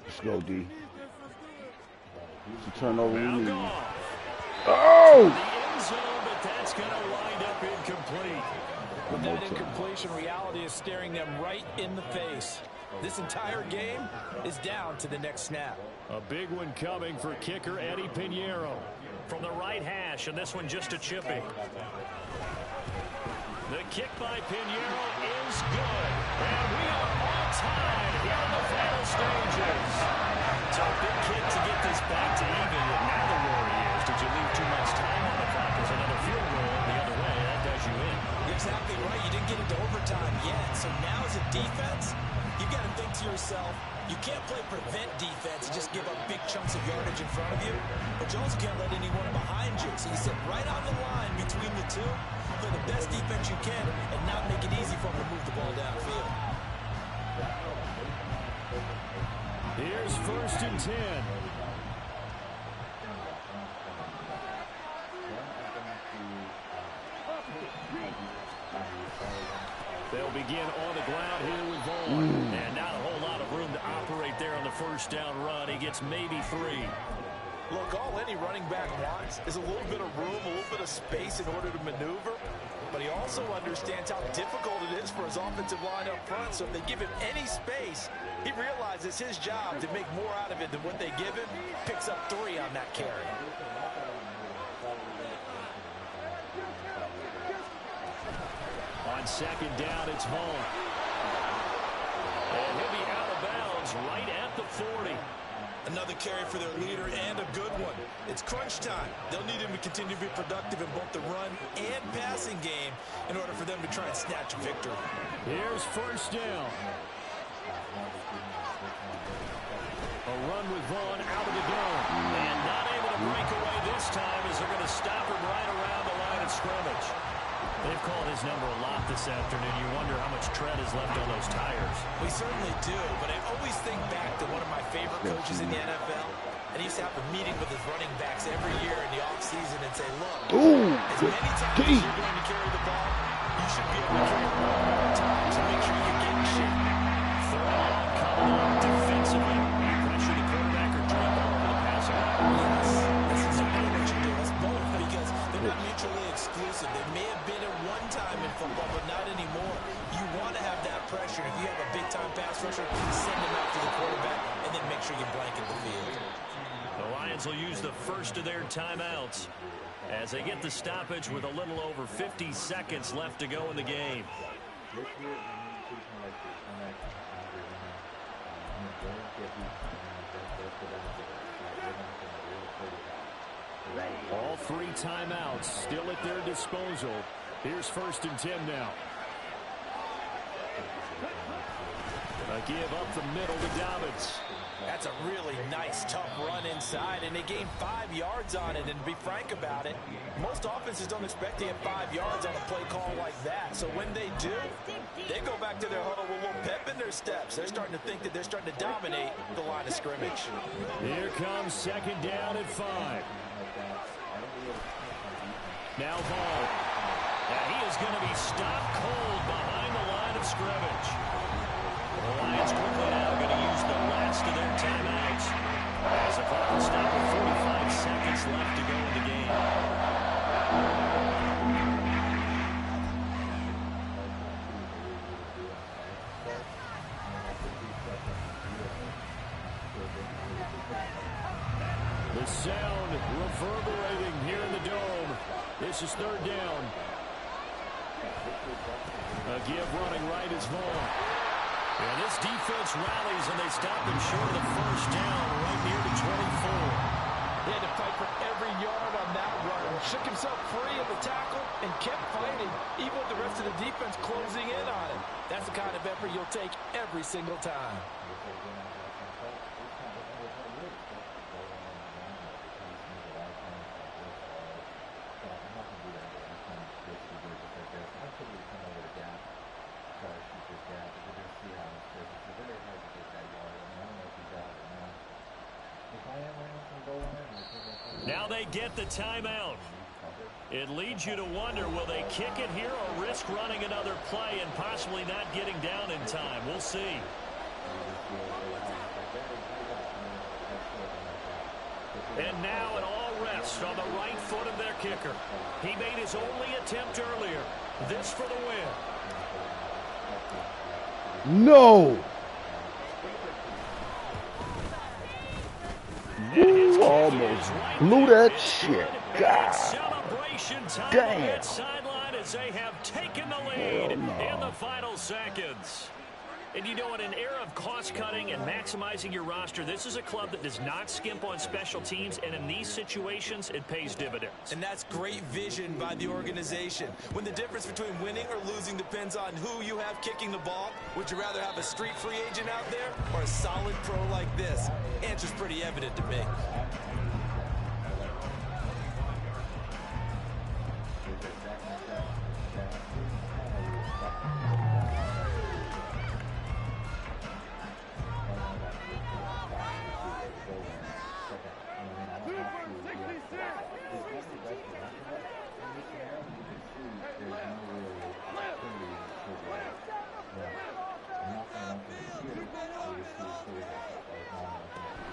Let's go, D. It's a turnover. Oh! The end zone, but that's going to wind up incomplete. With that incompletion, reality is staring them right in the face. This entire game is down to the next snap. A big one coming for kicker Eddie Pinheiro from the right hash, and this one just a chippy. The kick by Pinheiro is good, and we are all tied here in the final stages. It's a big kick to get this back to even, and now the worry is, did you leave too much time on the clock? There's another field goal the other way, that does you in. You're exactly right. You didn't get into overtime yet, so now as a defense, you've got to think to yourself, you can't play prevent defense and just give up big chunks of yardage in front of you, but you also can't let anyone behind you. So you sit right on the line between the two, play the best defense you can, and not make it easy for them to move the ball downfield. Here's 1st and 10. They'll begin on the ground here with Vaughn. And not a whole lot of room to operate there on the first down run. He gets maybe 3. Look, all any running back wants is a little bit of room, a little bit of space in order to maneuver. But he also understands how difficult it is for his offensive line up front. So if they give him any space, he realizes his job to make more out of it than what they give him. Picks up 3 on that carry. On 2nd down, it's Vaughn. And he'll be out of bounds right at the 40. Another carry for their leader and a good one. It's crunch time. They'll need him to continue to be productive in both the run and passing game in order for them to try and snatch a victory. Here's 1st down. A run with Vaughn out of the dome. And not able to break away this time as they're going to stop him right around the line of scrimmage. They've called his number a lot this afternoon. You wonder how much tread is left on those tires. We certainly do, but I always think back to one of my favorite coaches in the NFL. And he used to have a meeting with his running backs every year in the offseason and say, look, as many times as you're going to carry the ball, you should be able to carry the ball more times to make sure you're getting shit. Third on, coming on defensively. You pressure the quarterback or drop all over the passing line. Yes, that's exactly what you do. It's both because they're not mutually exclusive. They may have been at one time in football, but not anymore. You want to have that pressure. If you have a big-time pass rusher, send him out to the quarterback and then make sure you blanket the field. The Lions will use the first of their timeouts as they get the stoppage with a little over 50 seconds left to go in the game. All 3 timeouts still at their disposal. Here's 1st and 10 now. A give up the middle to Dobbins. That's a really nice, tough run inside, and they gained 5 yards on it. And to be frank about it, most offenses don't expect to get 5 yards on a play call like that. So when they do, they go back to their huddle with a little pep in their steps. They're starting to think that they're starting to dominate the line of scrimmage. Here comes 2nd down at 5. Now Vaughn. And he is going to be stopped cold behind the line of scrimmage. The Lions quickly now going to use the last of their timeouts. As the clock will stop with 45 seconds left to go in the game. The sound reverberating here in the dome. This is third down. A give running right is Vaughn. And this defense rallies, and they stop them short of the first down right near the 24. He had to fight for every yard on that run. Shook himself free of the tackle and kept fighting, even with the rest of the defense closing in on him. That's the kind of effort you'll take every single time. Now they get the timeout. It leads you to wonder, will they kick it here or risk running another play and possibly not getting down in time? We'll see. And now it all rests on the right foot of their kicker. He made his only attempt earlier. This for the win. No! Ooh, almost blew that shit. God damn. That sideline as they have taken the lead in the final seconds. And you know, in an era of cost-cutting and maximizing your roster, this is a club that does not skimp on special teams, and in these situations, it pays dividends. And that's great vision by the organization. When the difference between winning or losing depends on who you have kicking the ball, would you rather have a street free agent out there or a solid pro like this? Answer's pretty evident to me.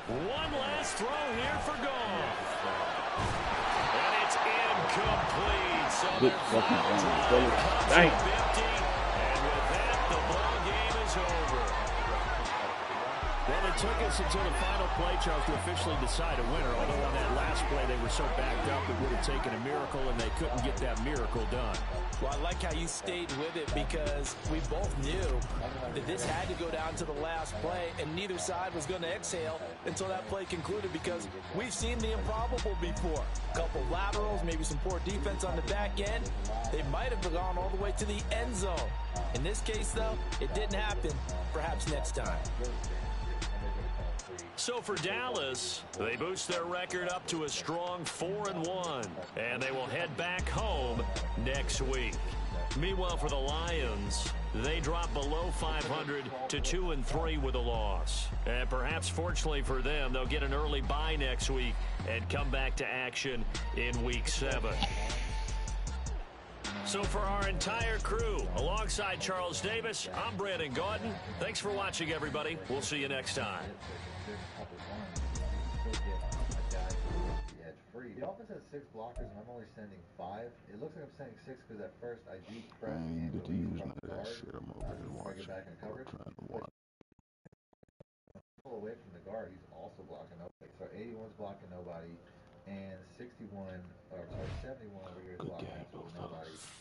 One last throw here for Goff. And it's incomplete. So Good the fucking final game, drive fellas. comes Dang. up empty. And with that, the ball game is over. Well, it took us until the final play, Charles, to officially decide a winner. Although on that last play, they were so backed up, it would have taken a miracle, and they couldn't get that miracle done. Well, I like how you stayed with it because we both knew that this had to go down to the last play, and neither side was going to exhale until that play concluded because we've seen the improbable before. A couple laterals, maybe some poor defense on the back end. They might have gone all the way to the end zone. In this case, though, it didn't happen. Perhaps next time. So for Dallas, they boost their record up to a strong 4-1, and they will head back home next week. Meanwhile, for the Lions, they drop below 500 to 2-3 with a loss. And perhaps fortunately for them, they'll get an early bye next week and come back to action in Week 7. So for our entire crew, alongside Charles Davis, I'm Brandon Gaudin. Thanks for watching, everybody. We'll see you next time. The offense has 6 blockers, and I'm only sending 5. It looks like I'm sending 6 because at first I do press I ain't and get to release use from none of the that guard. shit. I'm over here Before I get watching. back in coverage. Trying to watch. Pull away from the guard, he's also blocking nobody. So 81's blocking nobody, and 71 over here is Good blocking game, absolutely though, nobody. fellas.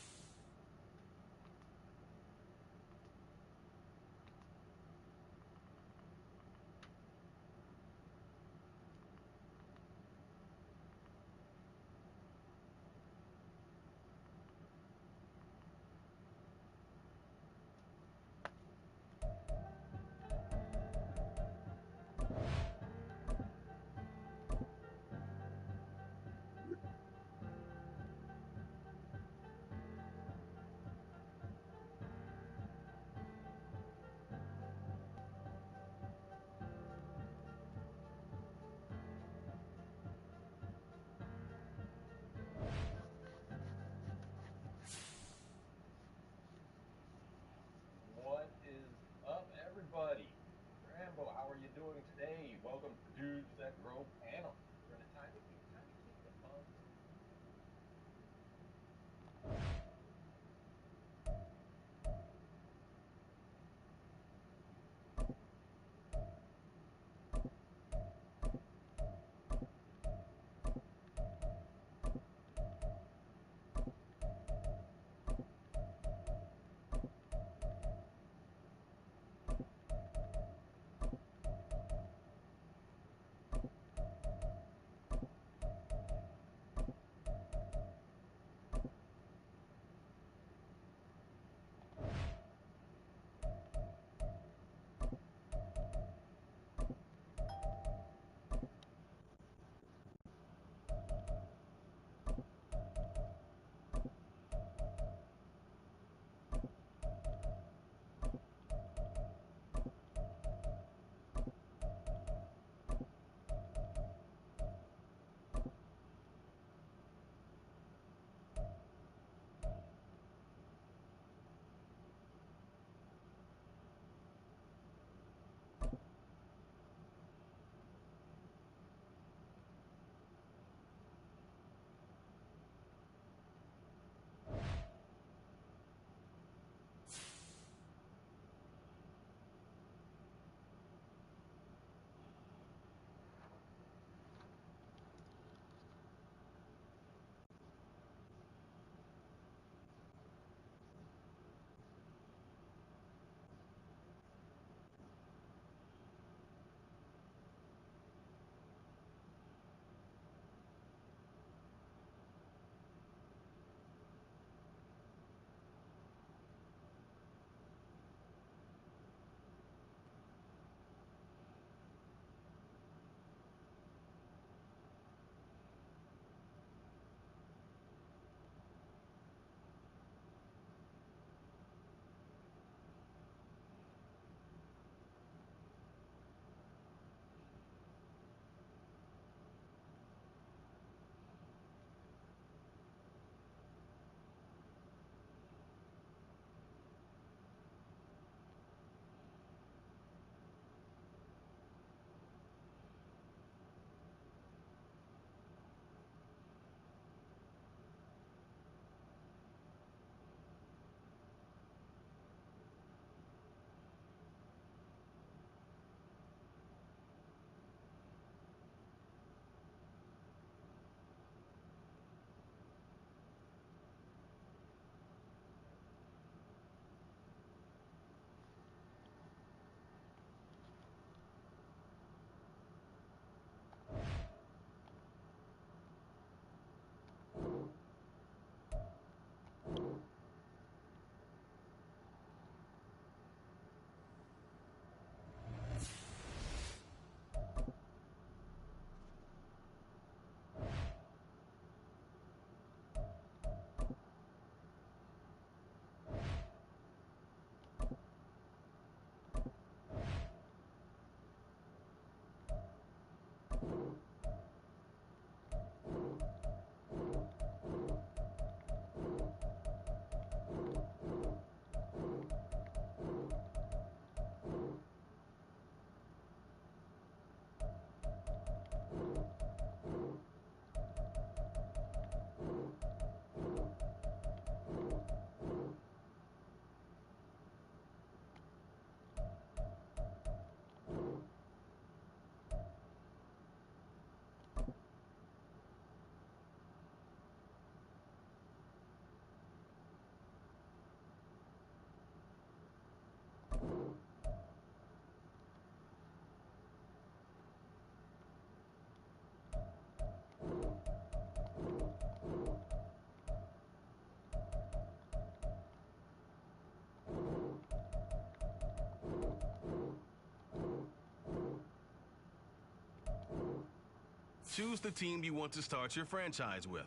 choose the team you want to start your franchise with.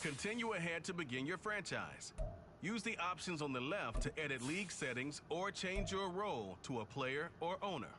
Continue ahead to begin your franchise. Use the options on the left to edit league settings or change your role to a player or owner.